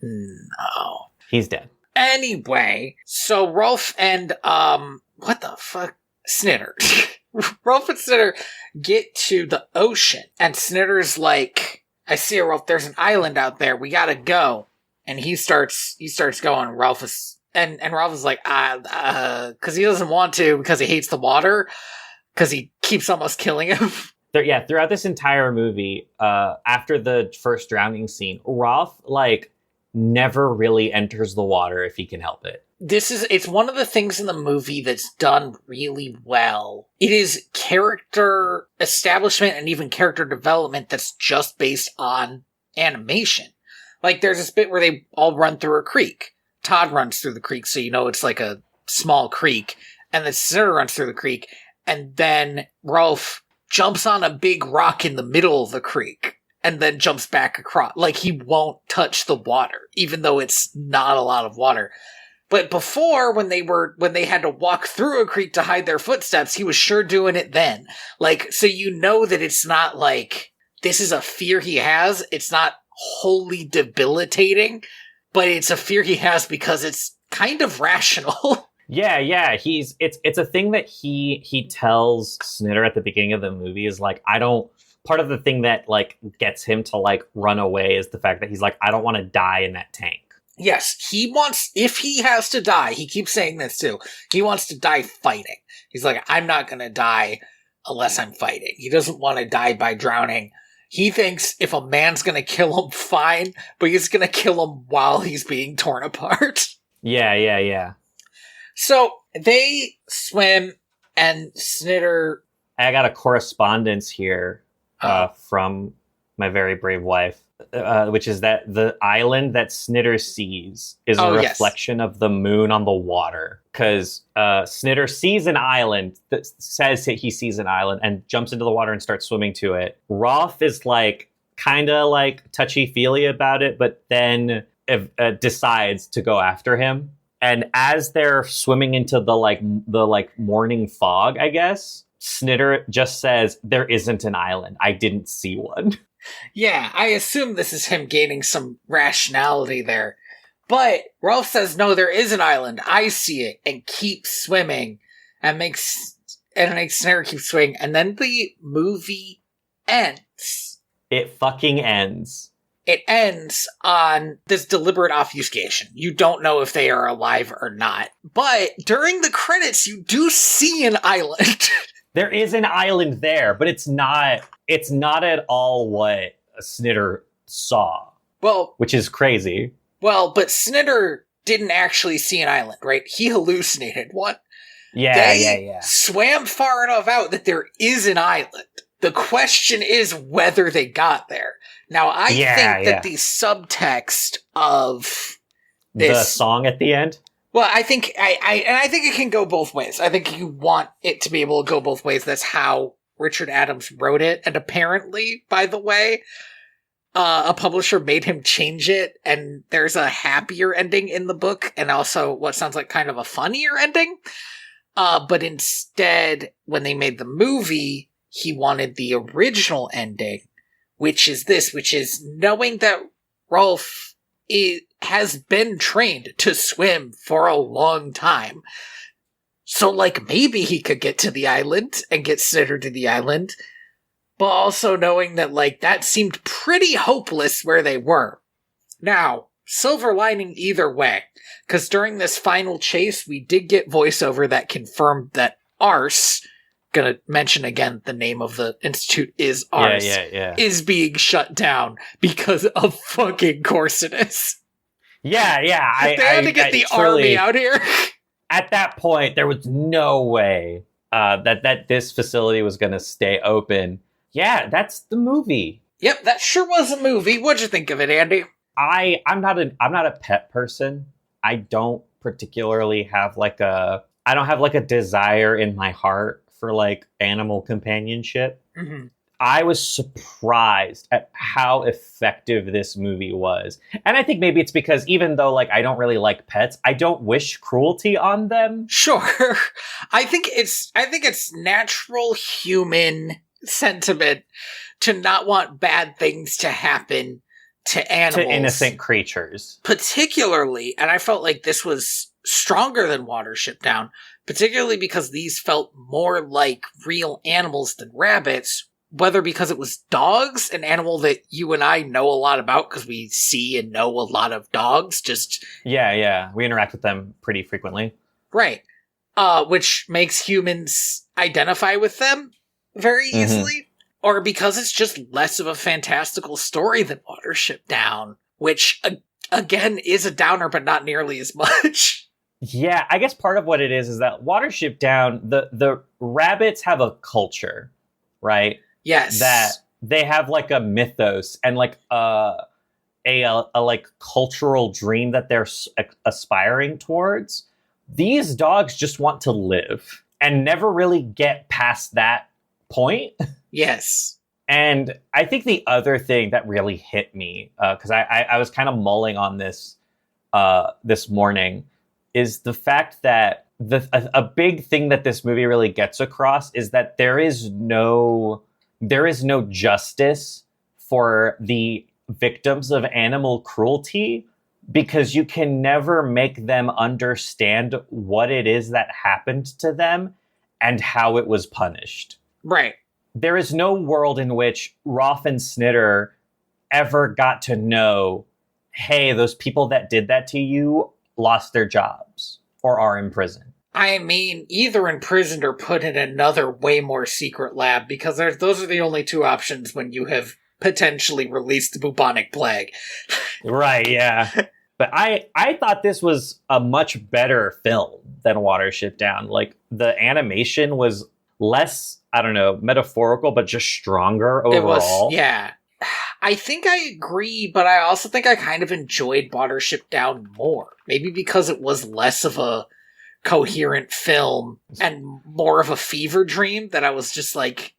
no. He's dead. Anyway, so Rolf and, what the fuck? Snitter. Rolf and Snitter get to the ocean, and Snitter's like, I see a Rolf, there's an island out there, we gotta go. And he starts going, Rolf is like, cause he doesn't want to, because he hates the water, cause he keeps almost killing him. Throughout this entire movie, after the first drowning scene, Rolf, like, never really enters the water if he can help it. It's one of the things in the movie that's done really well. It is character establishment and even character development that's just based on animation. Like, there's this bit where they all run through a creek. Todd runs through the creek, so you know it's like a small creek. And then Snitter runs through the creek. And then Rolf jumps on a big rock in the middle of the creek. And then jumps back across. Like, he won't touch the water, even though it's not a lot of water. But before, when they had to walk through a creek to hide their footsteps, he was sure doing it then. Like, so you know that it's not like, this is a fear he has. It's not wholly debilitating, but it's a fear he has because it's kind of rational. Yeah. It's a thing that he tells Snitter at the beginning of the movie is like, part of the thing that like gets him to like run away is the fact that he's like, I don't want to die in that tank. Yes, if he has to die, he keeps saying this too, he wants to die fighting. He's like, I'm not going to die unless I'm fighting. He doesn't want to die by drowning. He thinks if a man's going to kill him, fine, but he's going to kill him while he's being torn apart. Yeah. So they swim, and Snitter... I got a correspondence here from my very brave wife. Which is that the island that Snitter sees is a reflection of the moon on the water. Because Snitter sees an island that says that he sees an island and jumps into the water and starts swimming to it. Rolf is like kind of like touchy-feely about it, but then decides to go after him. And as they're swimming into the morning fog, I guess, Snitter just says, there isn't an island. I didn't see one. Yeah, I assume this is him gaining some rationality there. But Rolf says, no, there is an island. I see it, and keeps swimming, and makes Snitter keep swimming. And then the movie ends. It fucking ends. It ends on this deliberate obfuscation. You don't know if they are alive or not. But during the credits, you do see an island. There is an island there, but it's not at all what Snitter saw. Well, which is crazy. Well, but Snitter didn't actually see an island, right? He hallucinated one. Yeah. Swam far enough out that there is an island. The question is whether they got there. Now, I think that the subtext of this... The song at the end? Well, I think I think it can go both ways. I think you want it to be able to go both ways. That's how Richard Adams wrote it. And apparently, by the way, a publisher made him change it, and there's a happier ending in the book, and also what sounds like kind of a funnier ending. But instead, when they made the movie, he wanted the original ending, which is knowing that Rolf has been trained to swim for a long time. So, like, maybe he could get to the island and get Snitter to the island, but also knowing that, like, that seemed pretty hopeless where they were. Now, silver lining either way, because during this final chase, we did get voiceover that confirmed that Arse, gonna mention again the name of the institute is Arse, is being shut down because of fucking Corsinus. Yeah. They had to get the army out here. At that point, there was no way that this facility was going to stay open. Yeah, that's the movie. Yep, that sure was a movie. What'd you think of it, Andy? I'm not a pet person. I don't particularly have I don't have a desire in my heart for like animal companionship. Mm-hmm. I was surprised at how effective this movie was. And I think maybe it's because even though like I don't really like pets, I don't wish cruelty on them. Sure. I think it's natural human sentiment to not want bad things to happen to animals. To innocent creatures. Particularly, and I felt like this was stronger than Watership Down, particularly because these felt more like real animals than rabbits, whether because it was dogs, an animal that you and I know a lot about because we see and know a lot of dogs, just... Yeah, we interact with them pretty frequently. Right. Which makes humans identify with them very easily, or because it's just less of a fantastical story than Watership Down, which, again, is a downer, but not nearly as much. Yeah, I guess part of what it is that Watership Down, the rabbits have a culture, right? Yes. That they have like a mythos and like a like cultural dream that they're aspiring towards. These dogs just want to live and never really get past that point. Yes. And I think the other thing that really hit me, because I was kind of mulling on this this morning, is the fact that a big thing that this movie really gets across is that there is no justice for the victims of animal cruelty, because you can never make them understand what it is that happened to them and how it was punished. Right. There is no world in which Rolf and Snitter ever got to know, hey, those people that did that to you lost their jobs or are in prison. I mean, either imprisoned or put in another way more secret lab, because those are the only two options when you have potentially released the bubonic plague. Right, yeah. But I thought this was a much better film than Watership Down. Like, the animation was less, I don't know, metaphorical, but just stronger overall. It was, yeah. I think I agree, but I also think I kind of enjoyed Watership Down more. Maybe because it was less of a coherent film and more of a fever dream that I was just, like,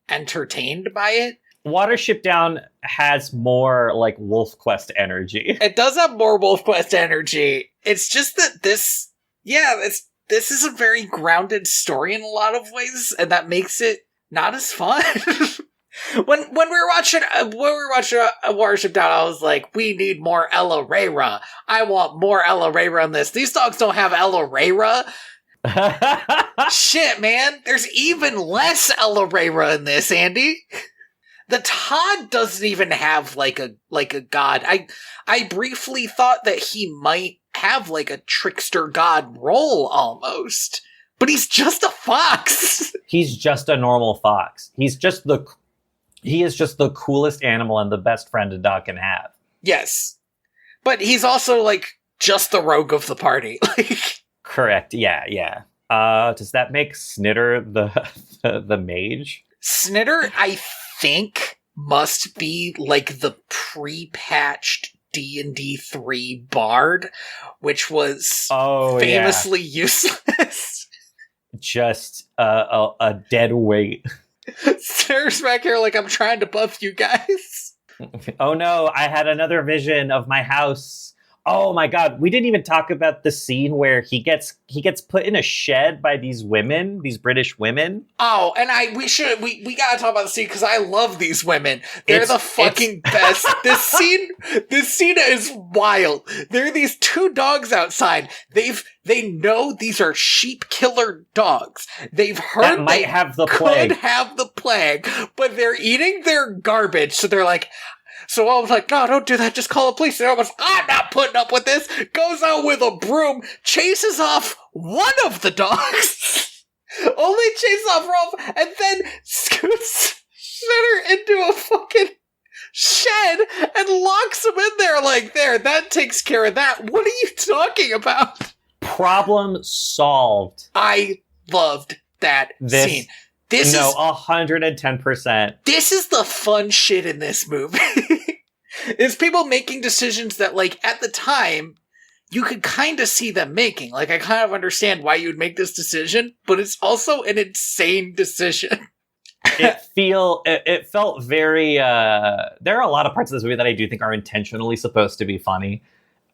entertained by it. Watership Down has more, like, Wolf Quest energy. It does have more Wolf Quest energy. It's just that this is a very grounded story in a lot of ways, and that makes it not as fun. When we were watching Watership Down, I was like, we need more Ella Reyra. I want more Ella Reyra in this. These dogs don't have Ella Reyra. Shit, man. There's even less Ella Reyra in this, Andy. The Todd doesn't even have like a god. I briefly thought that he might have like a trickster god role almost, but he's just a fox. He's just a normal fox. He is just the coolest animal and the best friend a dog can have. Yes. But he's also like just the rogue of the party. Correct. Yeah. Does that make Snitter the mage? Snitter, I think, must be like the pre-patched D&D 3 bard, which was famously useless. Just a dead weight. Snitter's back here like, I'm trying to buff you guys. Oh no, I had another vision of my house. Oh my god, we didn't even talk about the scene where he gets put in a shed by these women, these British women. Oh, and we gotta talk about the scene because I love these women. They're the fucking best. This scene is wild. There are these two dogs outside. They know these are sheep killer dogs. They've heard that might have the plague. Could have the plague, but they're eating their garbage, so they're like. So I was like, no, don't do that, just call the police. And I was like, I'm not putting up with this. Goes out with a broom, chases off one of the dogs. Only chases off Rolf, and then scoots Snitter into a fucking shed and locks him in there like, there, that takes care of that. What are you talking about? Problem solved. I loved that scene. This 110%. This is the fun shit in this movie. Is people making decisions that, like, at the time, you could kind of see them making. Like, I kind of understand why you would make this decision, but it's also an insane decision. It felt very there are a lot of parts of this movie that I do think are intentionally supposed to be funny.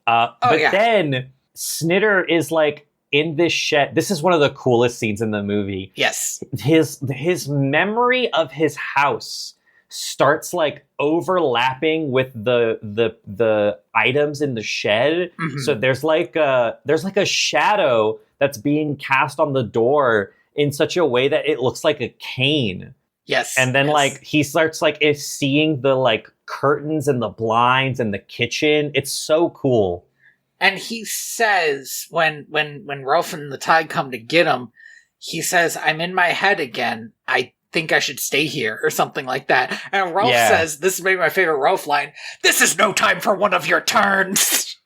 Then Snitter is like in this shed. This is one of the coolest scenes in the movie. Yes. His memory of his house starts like overlapping with the items in the shed. Mm-hmm. So there's like a shadow that's being cast on the door in such a way that it looks like a cane. Yes. And then like he starts like seeing the like curtains and the blinds and the kitchen. It's so cool. And he says when Ralph and the Tide come to get him, he says, "I'm in my head again. I think I should stay here," or something like that. And Ralph says, this is maybe my favorite Ralph line, "This is no time for one of your turns."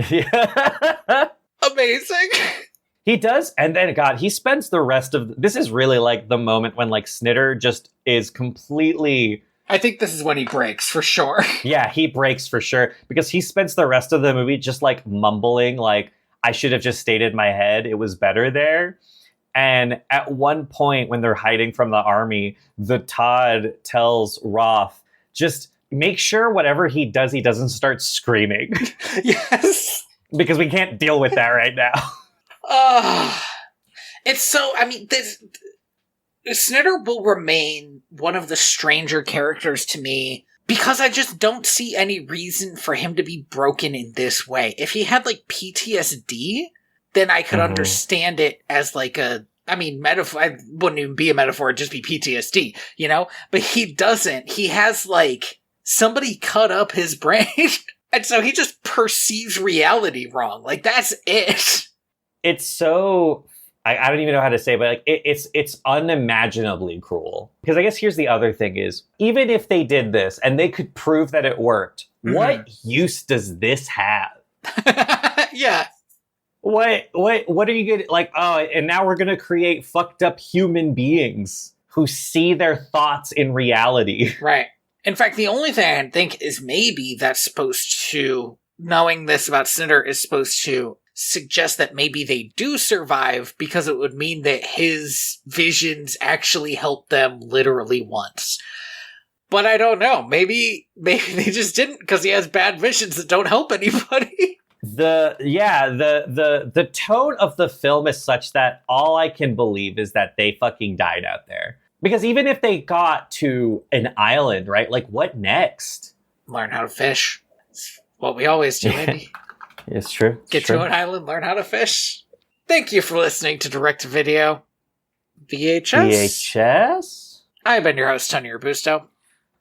Yeah. Amazing. He does, and then God, he spends the rest of this is really like the moment when like Snitter just is completely. I think this is when he breaks for sure. Yeah, he breaks for sure because he spends the rest of the movie just like mumbling, like I should have just stayed in my head. It was better there. And at one point when they're hiding from the army, the Todd tells Roth, just make sure whatever he does, he doesn't start screaming. Yes. Because we can't deal with that right now. It's so, I mean, Snitter will remain one of the stranger characters to me because I just don't see any reason for him to be broken in this way. If he had like PTSD, then I could understand it as like metaphor. I wouldn't even be a metaphor, it'd just be PTSD, you know? But he doesn't. He has like somebody cut up his brain. And so he just perceives reality wrong. Like, that's it. It's so, I don't even know how to say, but like it's unimaginably cruel. Because I guess here's the other thing is, even if they did this and they could prove that it worked, what use does this have? Yeah. What are you gonna like? Oh, and now we're gonna create fucked up human beings who see their thoughts in reality. Right. In fact, the only thing I can think is maybe that's supposed to, knowing this about Snitter is supposed to suggest that maybe they do survive because it would mean that his visions actually helped them literally once. But I don't know. Maybe they just didn't because he has bad visions that don't help anybody. The tone of the film is such that all I can believe is that they fucking died out there. Because even if they got to an island, right? Like, what next? Learn how to fish. It's what we always do, maybe. It's true. Get to an island, learn how to fish. Thank you for listening to Direct to Video VHS. I've been your host, Tony Robusto.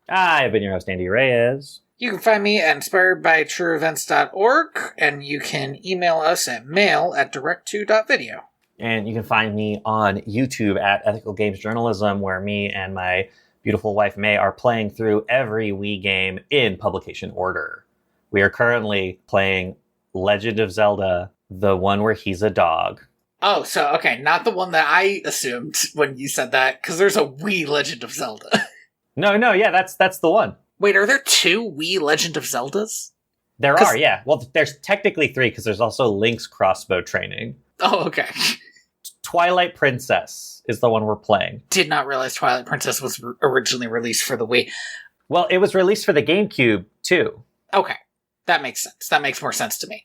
I've been your host, Andy Reyes. You can find me at inspiredbytrueevents.org, and you can email us at mail@direct2.video. And you can find me on YouTube at Ethical Games Journalism, where me and my beautiful wife, May, are playing through every Wii game in publication order. We are currently playing Legend of Zelda, the one where he's a dog. Oh, so, okay, not the one that I assumed when you said that, because there's a Wii Legend of Zelda. No, yeah, that's the one. Wait, are there 2 Wii Legend of Zeldas? There are, yeah. Well, there's technically 3, because there's also Link's crossbow training. Oh, okay. Twilight Princess is the one we're playing. Did not realize Twilight Princess was originally released for the Wii. Well, it was released for the GameCube, too. Okay. That makes sense. That makes more sense to me.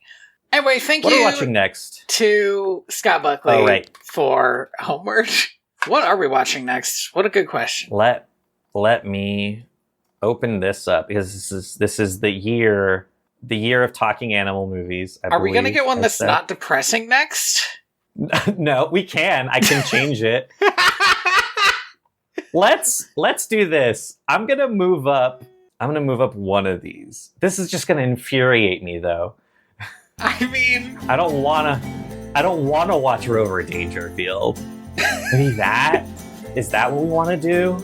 Anyway, thank you. What are we watching next? To Scott Buckley for Homeward. What are we watching next? What a good question. Let me open this up, because this is the year of talking animal movies. Are we going to get one that's not depressing next? No, we can. I can change it. Let's do this. I'm gonna move up one of these. This is just gonna infuriate me, though. I mean, I don't wanna watch Rover Dangerfield. Maybe is that what we want to do?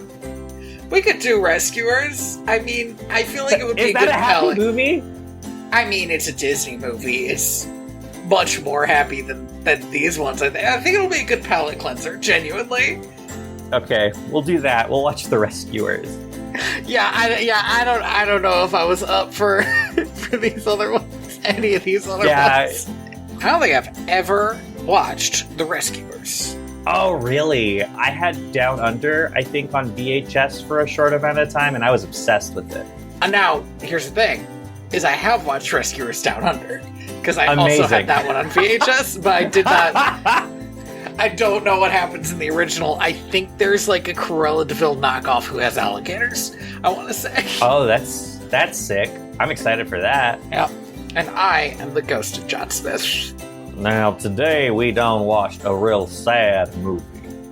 We could do Rescuers. I mean, I feel like it would be Is that a happy movie? I mean, it's a Disney movie. It's much more happy than these ones. I think it'll be a good palate cleanser, genuinely. Okay, we'll do that. We'll watch The Rescuers. I don't know if I was up for for these other ones. Any of these other ones. I don't think I've ever watched The Rescuers. Oh, really? I had Down Under, I think, on VHS for a short amount of time, and I was obsessed with it. And now, here's the thing, is I have watched Rescuers Down Under, because I Amazing. also had that one on VHS, but I did not... I don't know what happens in the original. I think there's like a Cruella de Vil knockoff who has alligators, I want to say. Oh, that's sick. I'm excited for that. Yeah. And I am the ghost of John Smith. Now, today we done watched a real sad movie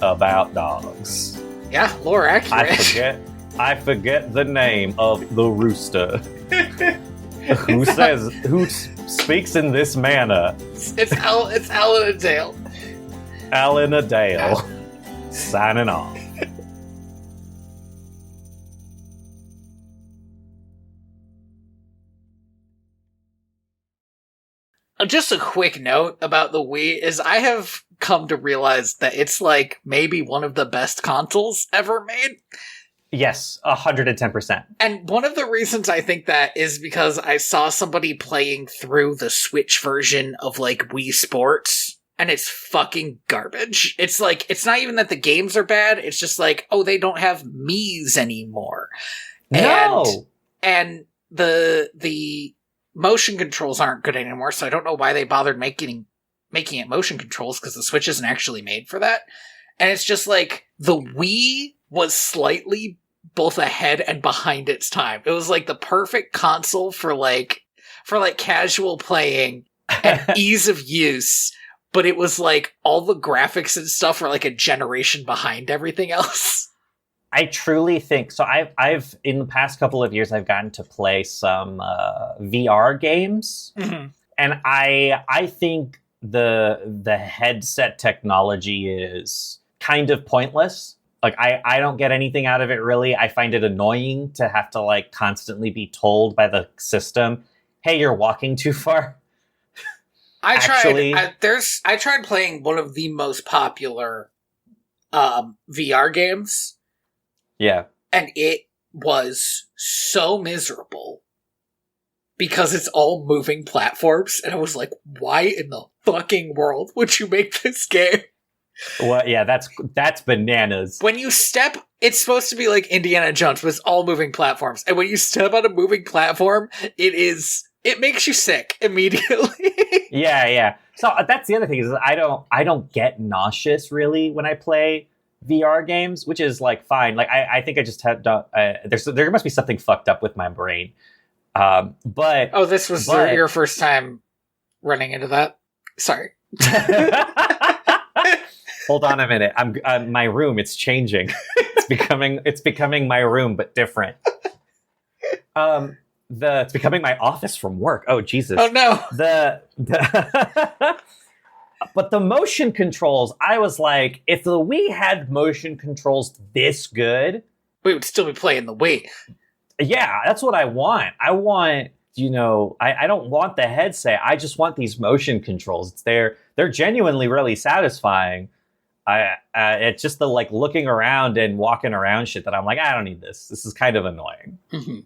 about dogs. Yeah, lore accurate. I forget the name of the rooster. who speaks in this manner. It's Alan and Dale. Alan Adale. Signing off. Just a quick note about the Wii is I have come to realize that it's like maybe one of the best consoles ever made. Yes, 110%. And one of the reasons I think that is because I saw somebody playing through the Switch version of like Wii Sports, and it's fucking garbage. It's like, it's not even that the games are bad, it's just like, oh, they don't have Miis anymore. No! And the motion controls aren't good anymore, so I don't know why they bothered making it motion controls, because the Switch isn't actually made for that. And it's just like, the Wii was slightly both ahead and behind its time. It was like the perfect console for casual playing and ease of use, but it was like all the graphics and stuff were like a generation behind everything else. I truly think so. I've in the past couple of years, I've gotten to play some VR games, and I think the headset technology is kind of pointless. Like I don't get anything out of it really. I find it annoying to have to like constantly be told by the system, "Hey, you're walking too far." I tried playing one of the most popular VR games. Yeah. And it was so miserable because it's all moving platforms. And I was like, why in the fucking world would you make this game? Well, yeah, that's bananas. When you step, it's supposed to be like Indiana Jones, but it's all moving platforms. And when you step on a moving platform, it makes you sick immediately. Yeah. So that's the other thing is I don't get nauseous really when I play VR games, which is like fine. Like I think I just had there must be something fucked up with my brain. But this was your first time running into that. Sorry. Hold on a minute. I'm my room. It's changing. It's becoming my room, but different. It's becoming my office from work. Oh Jesus! Oh no! But the motion controls, I was like, if the Wii had motion controls this good, we would still be playing the Wii. Yeah, that's what I want. I want, I don't want the headset. I just want these motion controls. They're genuinely really satisfying. It's just the like looking around and walking around shit that I'm like, I don't need this. This is kind of annoying. Mm-hmm.